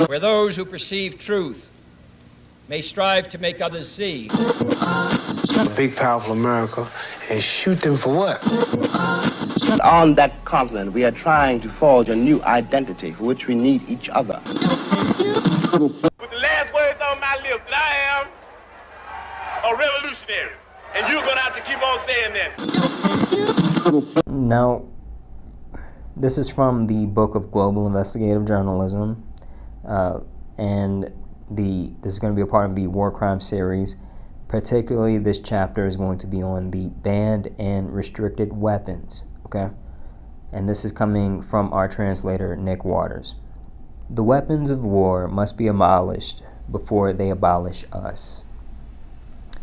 where those who perceive truth may strive to make others see. A big, powerful America, and shoot them for what? On that continent, we are trying to forge a new identity for which we need each other. With the last words on my lips, that I am a revolutionary. And you're going to have to keep on saying that. Now, this is from the book of Global Investigative Journalism, and this is going to be a part of the War Crime series. Particularly, this chapter is going to be on the banned and restricted weapons, okay? And this is coming from our translator, Nick Waters. The weapons of war must be abolished before they abolish us.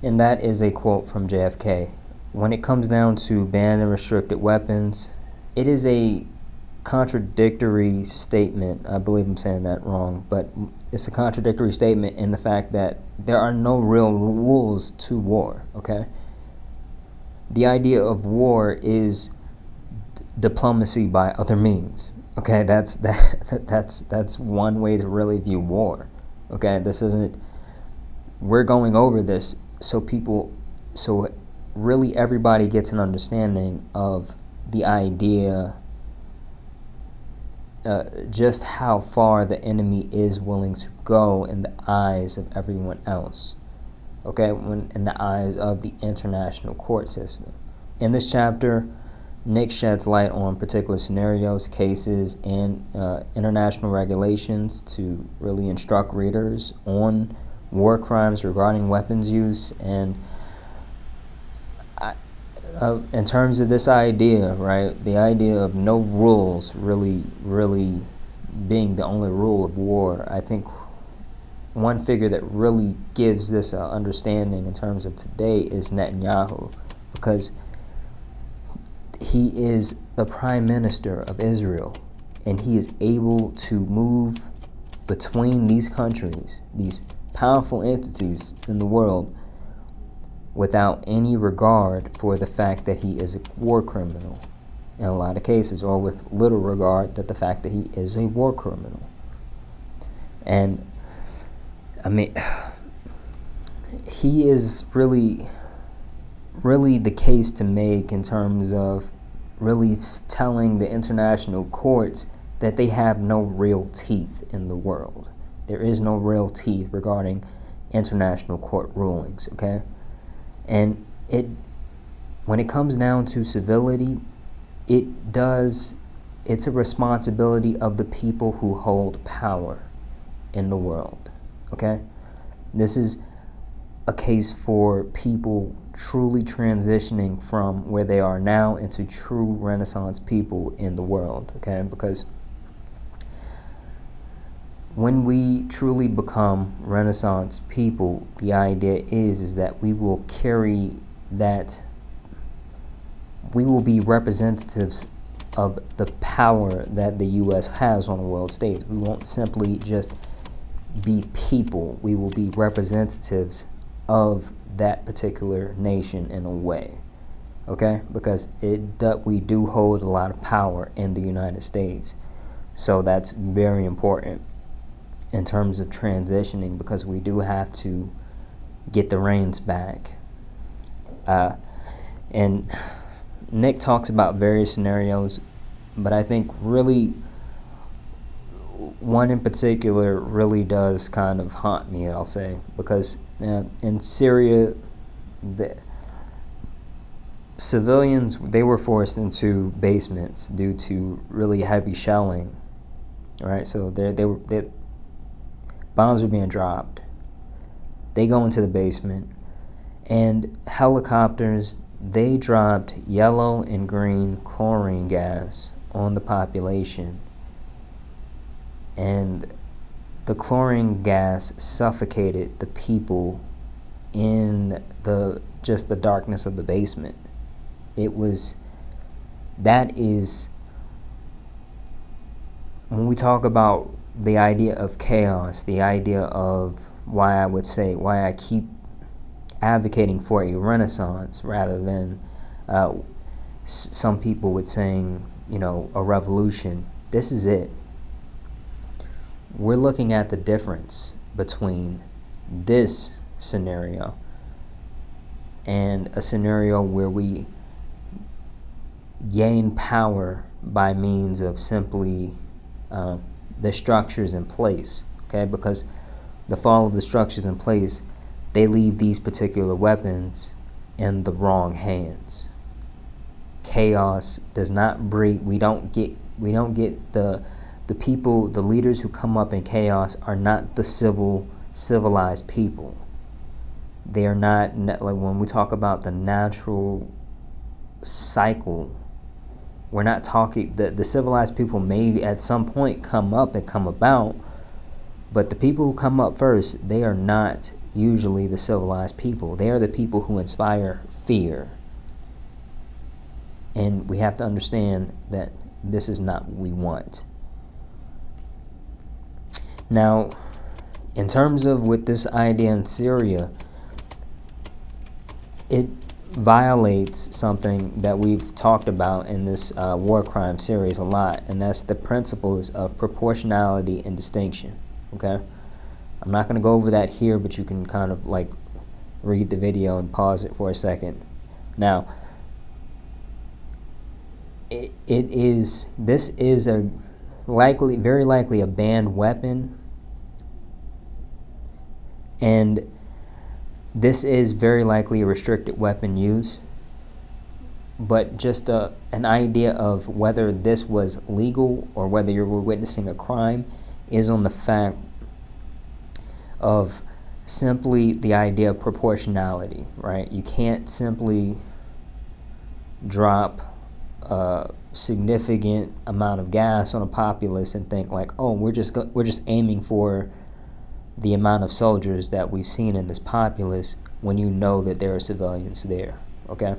And that is a quote from JFK. When it comes down to banned and restricted weapons, it is a contradictory statement. I believe I'm saying that wrong, but it's a contradictory statement in the fact that there are no real rules to war, okay? The idea of war is diplomacy by other means, okay? That's one way to really view war, okay? This isn't, we're going over this so really everybody gets an understanding of the idea, just how far the enemy is willing to go in the eyes of everyone else, okay, in the eyes of the international court system. In this chapter, Nick sheds light on particular scenarios, cases, and international regulations to really instruct readers on war crimes regarding weapons use. And in terms of this idea, right, the idea of no rules really being the only rule of war, I think one figure that really gives this understanding in terms of today is Netanyahu, because he is the prime minister of Israel, and he is able to move between these countries, these powerful entities in the world, without any regard for the fact that he is a war criminal in a lot of cases, or with little regard that the fact that he is a war criminal. And I mean, he is really the case to make in terms of really telling the international courts that they have no real teeth in the world. There is no real teeth regarding international court rulings, okay? And when it comes down to civility, it's a responsibility of the people who hold power in the world, okay? This is a case for people truly transitioning from where they are now into true Renaissance people in the world, okay? Because when we truly become Renaissance people, the idea is that we will carry that, we will be representatives of the power that the U.S. has on the world stage. We won't simply just be people. We will be representatives of that particular nation in a way, okay? Because we do hold a lot of power in the United States. So that's very important in terms of transitioning, because we do have to get the reins back. And Nick talks about various scenarios, but I think really one in particular really does kind of haunt me, I'll say, because in Syria, the civilians, they were forced into basements due to really heavy shelling, right? So bombs were being dropped. They go into the basement, and helicopters, they dropped yellow and green chlorine gas on the population, and the chlorine gas suffocated the people in the darkness of the basement. That is, when we talk about the idea of chaos, the idea of why I keep advocating for a renaissance rather than some people would saying, a revolution. This is it. we're looking at the difference between this scenario and a scenario where we gain power by means of simply the structures in place, okay? Because the fall of the structures in place, they leave these particular weapons in the wrong hands. Chaos does not breed. We don't get the people, the leaders who come up in chaos are not the civilized people. They are not, like when we talk about the natural cycle, we're not talking, the civilized people may at some point come up and come about, but the people who come up first, they are not usually the civilized people. They are the people who inspire fear. And we have to understand that this is not what we want. Now, in terms of with this idea in Syria, it violates something that we've talked about in this war crime series a lot, and that's the principles of proportionality and distinction. Okay, I'm not going to go over that here, but you can kind of like read the video and pause it for a second. Now, this is a very likely a banned weapon, and this is very likely a restricted weapon use, but just an idea of whether this was legal or whether you were witnessing a crime is on the fact of simply the idea of proportionality, right? You can't simply drop a significant amount of gas on a populace and think like, oh, we're just aiming for the amount of soldiers that we've seen in this populace, when you know that there are civilians there. Okay,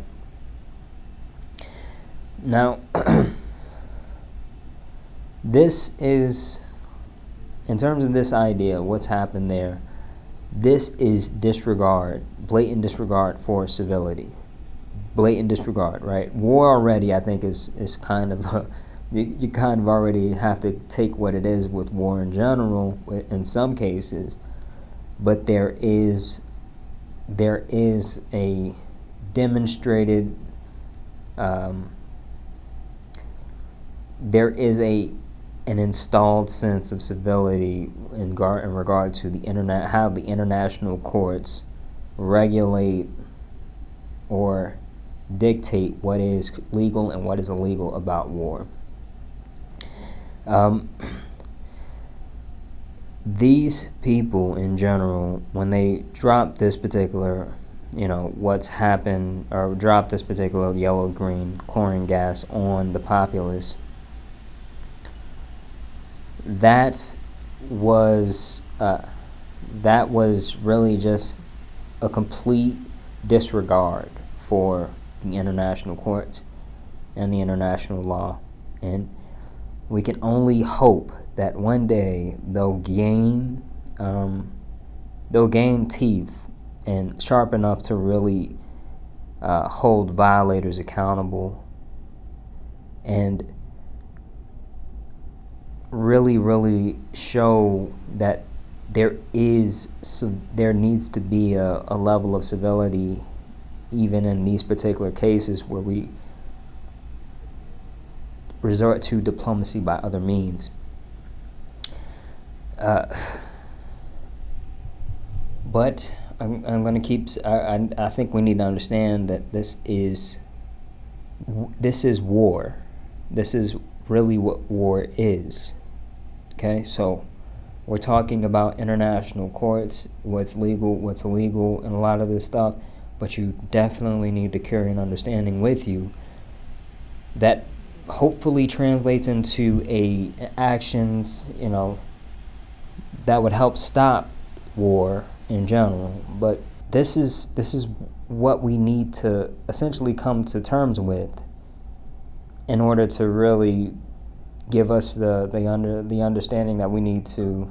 now this is, in terms of this idea, what's happened there, this is disregard, blatant disregard for civility, blatant disregard, right? War already, I think, is kind of you kind of already have to take what it is with war in general in some cases, but there is a demonstrated there is an installed sense of civility in regard to how the international courts regulate or dictate what is legal and what is illegal about war. These people in general, when they drop this particular, what's happened, or drop this particular yellow-green chlorine gas on the populace, that was really just a complete disregard for the international courts and the international law, and we can only hope that one day they'll gain teeth and sharp enough to really hold violators accountable, and really show that there needs to be a level of civility even in these particular cases where we resort to diplomacy by other means. But I'm going to keep. I think we need to understand that this is war. This is really what war is. Okay, so we're talking about international courts, what's legal, what's illegal, and a lot of this stuff. But you definitely need to carry an understanding with you that hopefully translates into actions, that would help stop war in general. But this is what we need to essentially come to terms with in order to really give us the understanding that we need to,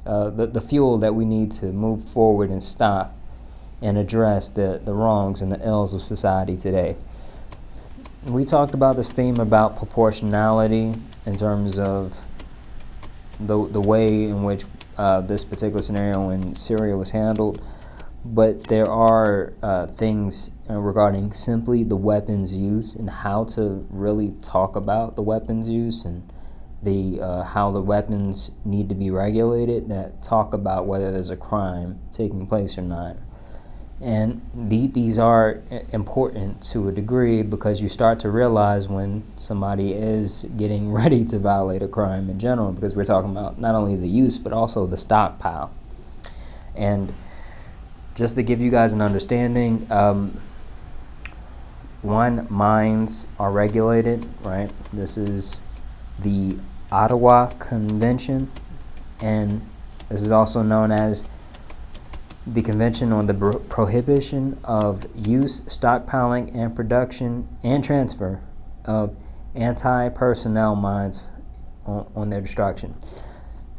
the fuel that we need to move forward and stop and address the wrongs and the ills of society today. We talked about this theme about proportionality in terms of the way in which this particular scenario in Syria was handled, but there are things regarding simply the weapons use and how to really talk about the weapons use and the how the weapons need to be regulated that talk about whether there's a crime taking place or not. And these are important to a degree because you start to realize when somebody is getting ready to violate a crime in general, because we're talking about not only the use but also the stockpile. And just to give you guys an understanding, mines are regulated, right? This is the Ottawa Convention, and this is also known as the Convention on the Prohibition of Use, Stockpiling, and Production and Transfer of Anti-Personnel Mines on their destruction.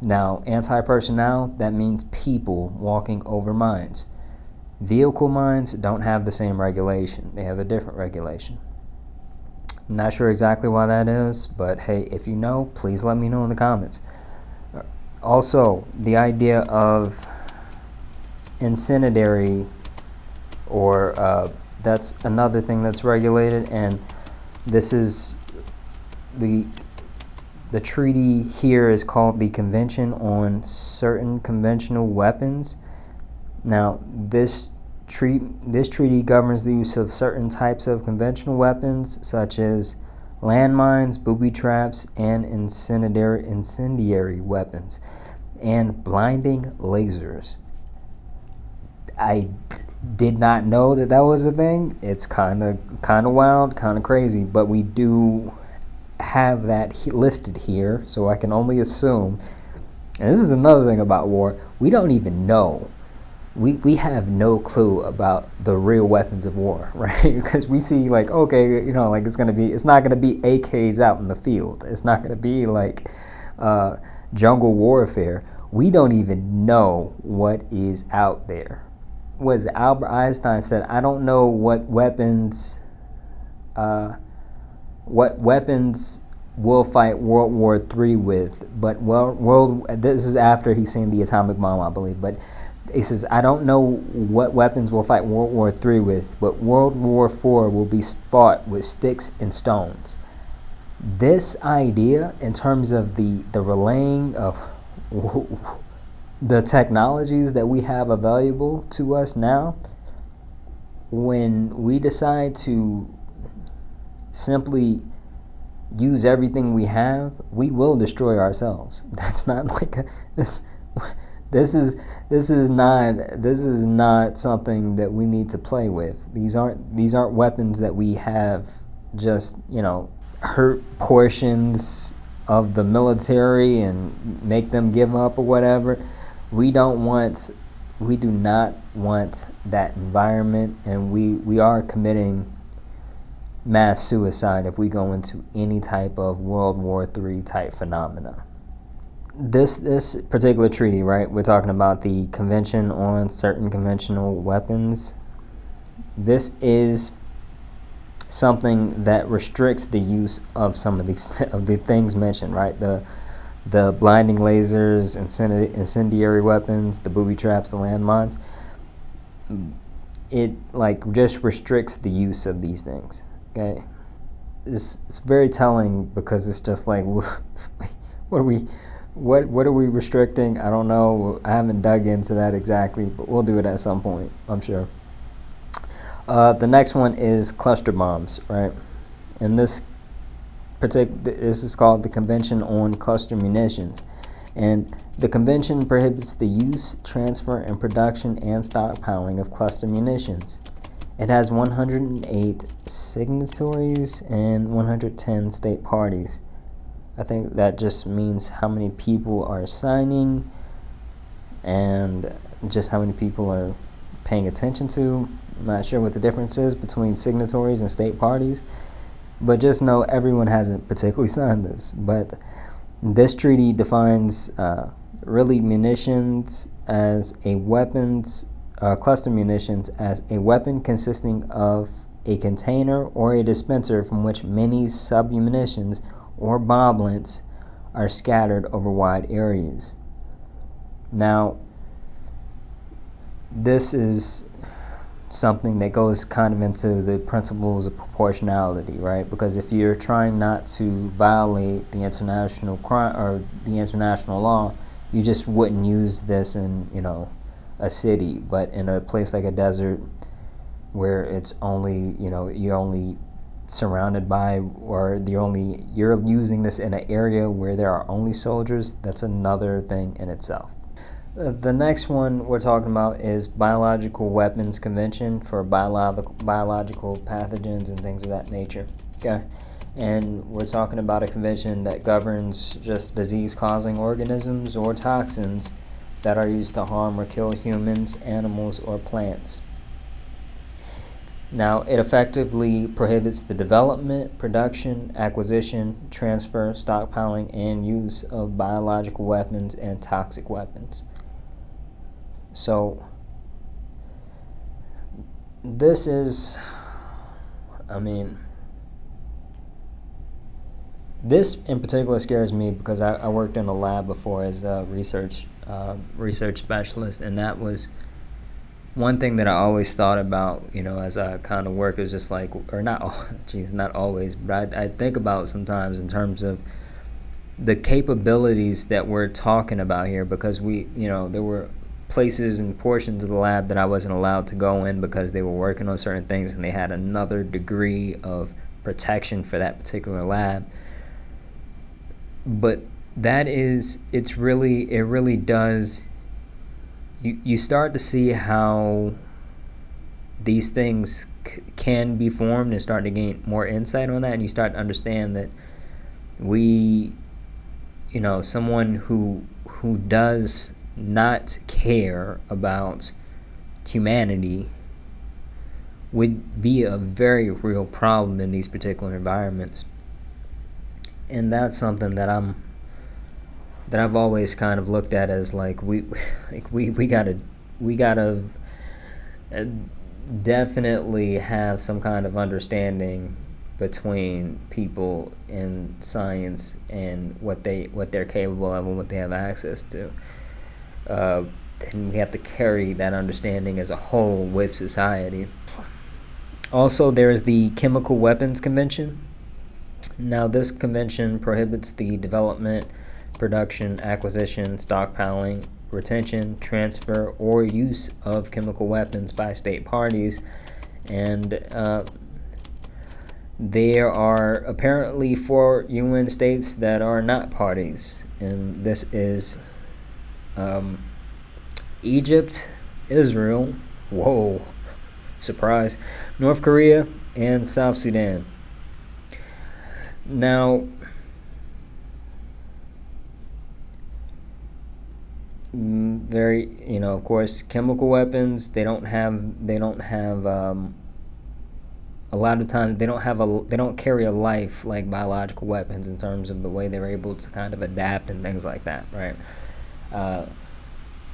Now, anti-personnel, that means people walking over mines. Vehicle mines don't have the same regulation. They have a different regulation. I'm not sure exactly why that is, but hey, if you know, please let me know in the comments. Also, the idea of incendiary, or that's another thing that's regulated, and this is the treaty here is called the Convention on Certain Conventional Weapons. Now, this treaty governs the use of certain types of conventional weapons, such as landmines, booby traps, and incendiary weapons, and blinding lasers. I did not know that was a thing. It's kind of wild, kind of crazy, but we do have that listed here, so I can only assume. And this is another thing about war: we don't even know. We have no clue about the real weapons of war, right? Because we see like, okay, you know, like it's not gonna be AKs out in the field. It's not gonna be like jungle warfare. We don't even know what is out there. Was Albert Einstein said, I don't know what weapons will fight World War III with, but this is after he's seen the atomic bomb, I believe, but he says, I don't know what weapons will fight World War III with, but World War IV will be fought with sticks and stones. This idea, in terms of the relaying of the technologies that we have available to us now, when we decide to simply use everything we have, we will destroy ourselves. That's not like this is not something that we need to play with. These aren't weapons that we have just, you know, hurt portions of the military and make them give up or whatever. We do not want that environment, and we are committing mass suicide if we go into any type of World War III type phenomena. This particular treaty, right, we're talking about the Convention on Certain Conventional Weapons. This is something that restricts the use of some of these of the things mentioned, right? The blinding lasers, incendiary weapons, the booby traps, the landmines. It like just restricts the use of these things. Okay, it's very telling because it's just like, what are we restricting? I don't know. I haven't dug into that exactly, but we'll do it at some point, I'm sure. The next one is cluster bombs, right? And this is called the Convention on Cluster Munitions. And the convention prohibits the use, transfer, and production and stockpiling of cluster munitions. It has 108 signatories and 110 state parties. I think that just means how many people are signing and just how many people are paying attention to. I'm not sure what the difference is between signatories and state parties, but just know everyone hasn't particularly signed this. But this treaty defines really munitions as a weapons, cluster munitions as a weapon consisting of a container or a dispenser from which many sub-munitions or bomblets are scattered over wide areas. Now, this is something that goes kind of into the principles of proportionality, right? Because if you're trying not to violate the international crime or the international law, you just wouldn't use this in, a city. But in a place like a desert where it's only, you're only surrounded by, or you're using this in an area where there are only soldiers, that's another thing in itself. The next one we're talking about is Biological Weapons Convention for biological pathogens and things of that nature. Okay, and we're talking about a convention that governs just disease-causing organisms or toxins that are used to harm or kill humans, animals, or plants. Now, it effectively prohibits the development, production, acquisition, transfer, stockpiling, and use of biological weapons and toxic weapons. So, this is, this in particular scares me because I worked in a lab before as a research specialist, and that was one thing that I always thought about, as I kind of work, is just like, or not, not always, but I think about sometimes in terms of the capabilities that we're talking about here, because there were places and portions of the lab that I wasn't allowed to go in because they were working on certain things and they had another degree of protection for that particular lab. But it really does, you start to see how these things can be formed and start to gain more insight on that, and you start to understand that someone who does not care about humanity would be a very real problem in these particular environments. And that's something that I've always kind of looked at as like we gotta definitely have some kind of understanding between people in science and what they're capable of and what they have access to. And we have to carry that understanding as a whole with society. Also, there is the Chemical Weapons Convention. Now, this convention prohibits the development, production, acquisition, stockpiling, retention, transfer, or use of chemical weapons by state parties. And there are apparently 4 UN states that are not parties. And this is Egypt, Israel, whoa, surprise, North Korea, and South Sudan. Now, of course, chemical weapons, they don't have a lot of times they don't carry a life like biological weapons in terms of the way they're able to kind of adapt and things like that, right?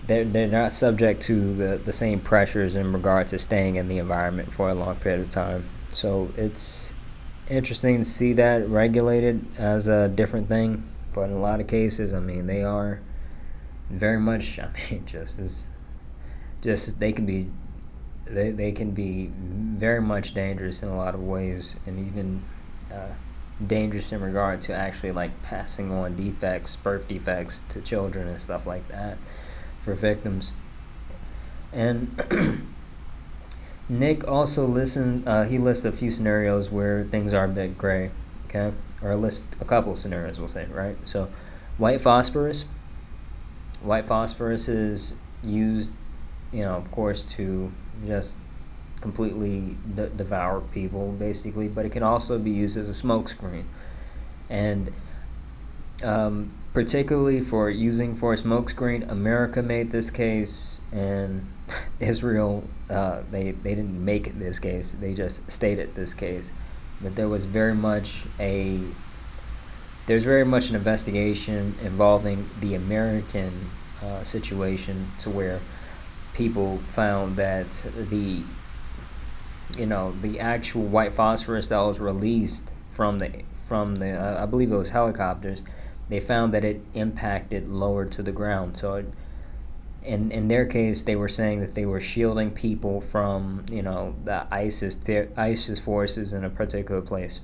They're not subject to the same pressures in regard to staying in the environment for a long period of time. So it's interesting to see that regulated as a different thing, but in a lot of cases, they are very much, they can be very much dangerous in a lot of ways, and even dangerous in regard to actually like passing on birth defects to children and stuff like that for victims. And Nick also lists a few scenarios where things are a bit gray, okay? Or list a couple scenarios, we'll say, right? So, white phosphorus. White phosphorus is used, of course, to just completely devour people, basically, but it can also be used as a smokescreen. And particularly for using for a smokescreen, America made this case, and Israel, they didn't make this case, they just stated this case. But there was very much an investigation involving the American situation, to where people found that the actual white phosphorus that was released from the I believe it was helicopters, they found that it impacted lower to the ground. So in their case, they were saying that they were shielding people from, the ISIS forces in a particular place,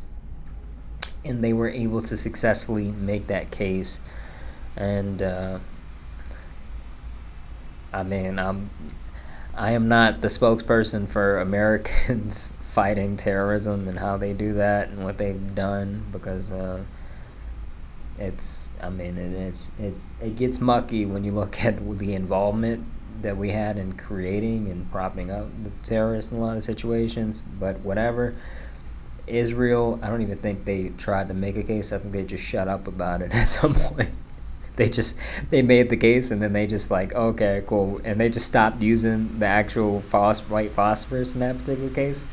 and they were able to successfully make that case. And I am not the spokesperson for Americans fighting terrorism and how they do that and what they've done, because it gets mucky when you look at the involvement that we had in creating and propping up the terrorists in a lot of situations. But whatever. Israel, I don't even think they tried to make a case. I think they just shut up about it at some point. They made the case, and then they just like, okay, cool, and they just stopped using the actual white phosphorus in that particular case,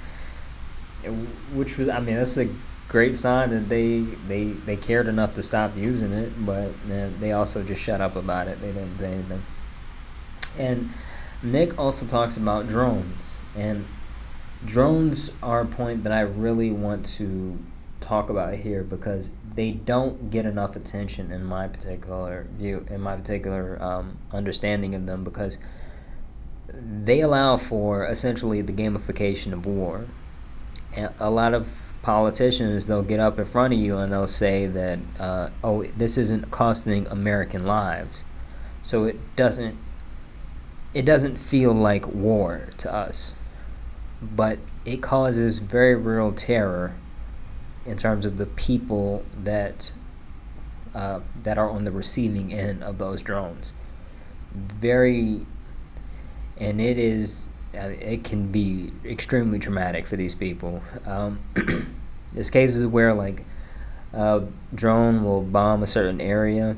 which was, that's a great sign that they cared enough to stop using it. But they also just shut up about it. They didn't say anything. And Nick also talks about drones, and drones are a point that I really want to talk about here, because they don't get enough attention in my particular view, in my particular understanding of them, because they allow for essentially the gamification of war. And a lot of politicians, they'll get up in front of you and they'll say that, this isn't costing American lives, so it doesn't feel like war to us, but it causes very real terror in terms of the people that are on the receiving end of those drones. And it can be extremely traumatic for these people. There's cases where like a drone will bomb a certain area,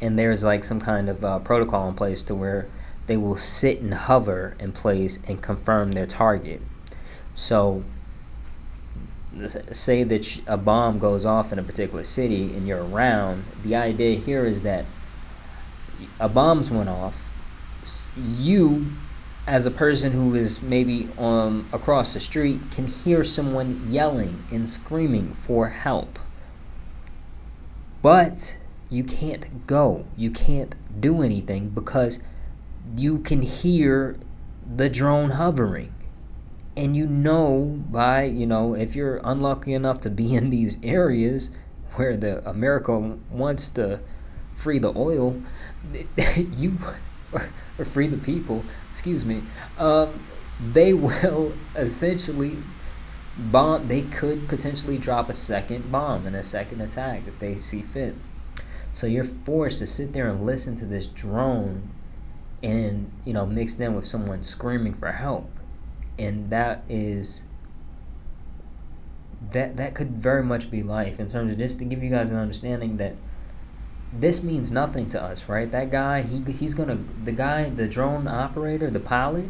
and there's like some kind of protocol in place to where they will sit and hover in place and confirm their target. So say that a bomb goes off in a particular city and you're around. The idea here is that a bomb's went off. You, as a person who is maybe across the street, can hear someone yelling and screaming for help. But you can't go. You can't do anything because you can hear the drone hovering. And by, if you're unlucky enough to be in these areas where America wants to free the oil, or free the people, they will essentially bomb. They could potentially drop a second bomb and a second attack if they see fit. So you're forced to sit there and listen to this drone and, mixed in with someone screaming for help. And that could very much be life, in terms of, just to give you guys an understanding that this means nothing to us, right? That guy, the drone operator, the pilot,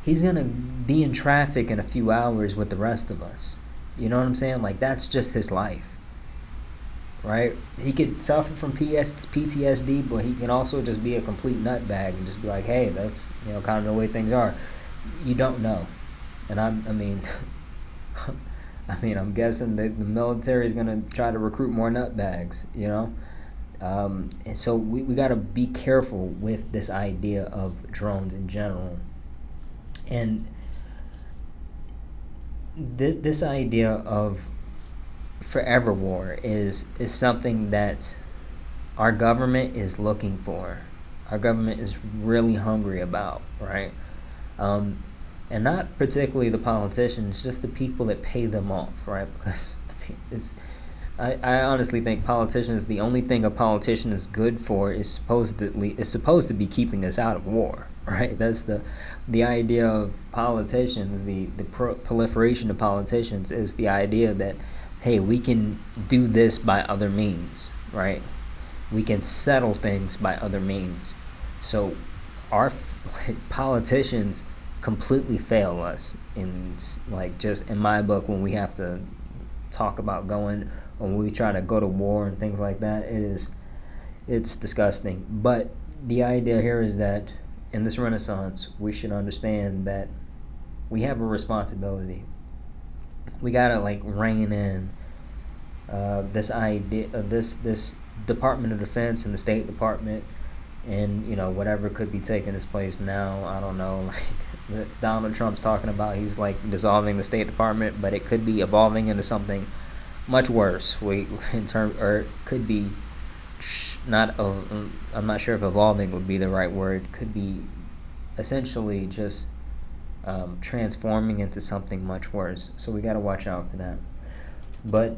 he's gonna be in traffic in a few hours with the rest of us. You know what I'm saying? Like, that's just his life, right? He could suffer from PTSD, but he can also just be a complete nutbag and just be like, hey, that's kind of the way things are. You don't know. And I'm guessing that the military is going to try to recruit more nutbags, And so we got to be careful with this idea of drones in general. And this idea of forever war is something that our government is looking for. Our government is really hungry about, right? And not particularly the politicians, just the people that pay them off, right? Because I honestly think politicians, the only thing a politician is good for is supposed to be keeping us out of war, right? That's the idea of politicians. The proliferation of politicians is the idea that, hey, we can do this by other means, right? We can settle things by other means. So our politicians completely fail us just in my book. When we have to talk about when we try to go to war and things like that, it's disgusting. But the idea here is that in this Renaissance, we should understand that we have a responsibility. We gotta rein in this idea, this Department of Defense and the State Department, and whatever could be taking its place now. I don't know. Like Donald Trump's talking about, he's like dissolving the State Department, but it could be evolving into something much worse. Or it could be not. I'm not sure if evolving would be the right word. Could be essentially just transforming into something much worse. So we got to watch out for that. But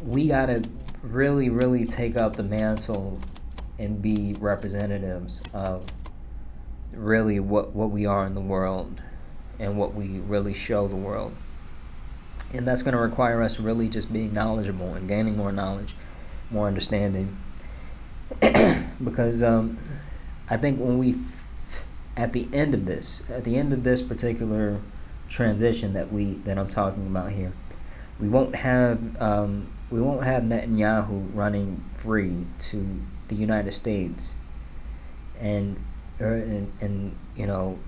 we got to really, really take up the mantle and be representatives of really what we are in the world and what we really show the world. And that's going to require us really just being knowledgeable and gaining more knowledge, more understanding. Because I think when at the end of this particular transition that I'm talking about here, we won't have Netanyahu running free to the United States and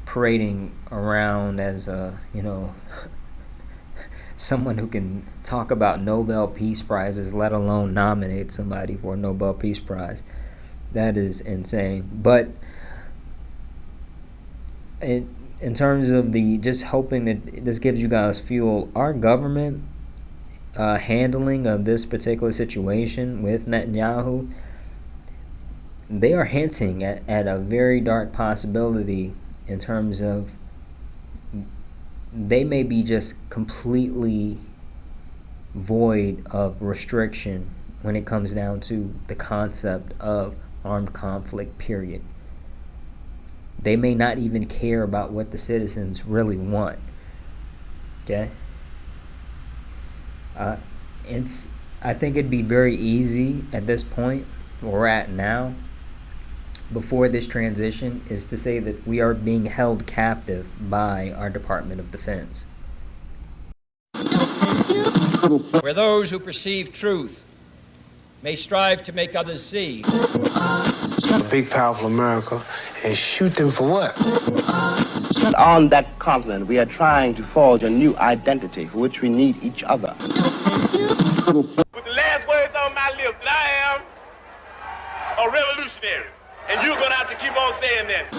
parading around as someone who can talk about Nobel Peace Prizes, let alone nominate somebody for a Nobel Peace Prize. That is insane. But in terms of just hoping that this gives you guys fuel, our government handling of this particular situation with Netanyahu, they are hinting at a very dark possibility in terms of they may be just completely void of restriction when it comes down to the concept of armed conflict, period. They may not even care about what the citizens really want. Okay? I think it'd be very easy at this point, where we're at now, before this transition, is to say that we are being held captive by our Department of Defense. Where those who perceive truth may strive to make others see. A big, powerful America, and shoot them for what? On that continent, we are trying to forge a new identity for which we need each other. With the last words on my lips, that I am a revolutionary. And you're going to have to keep on saying that.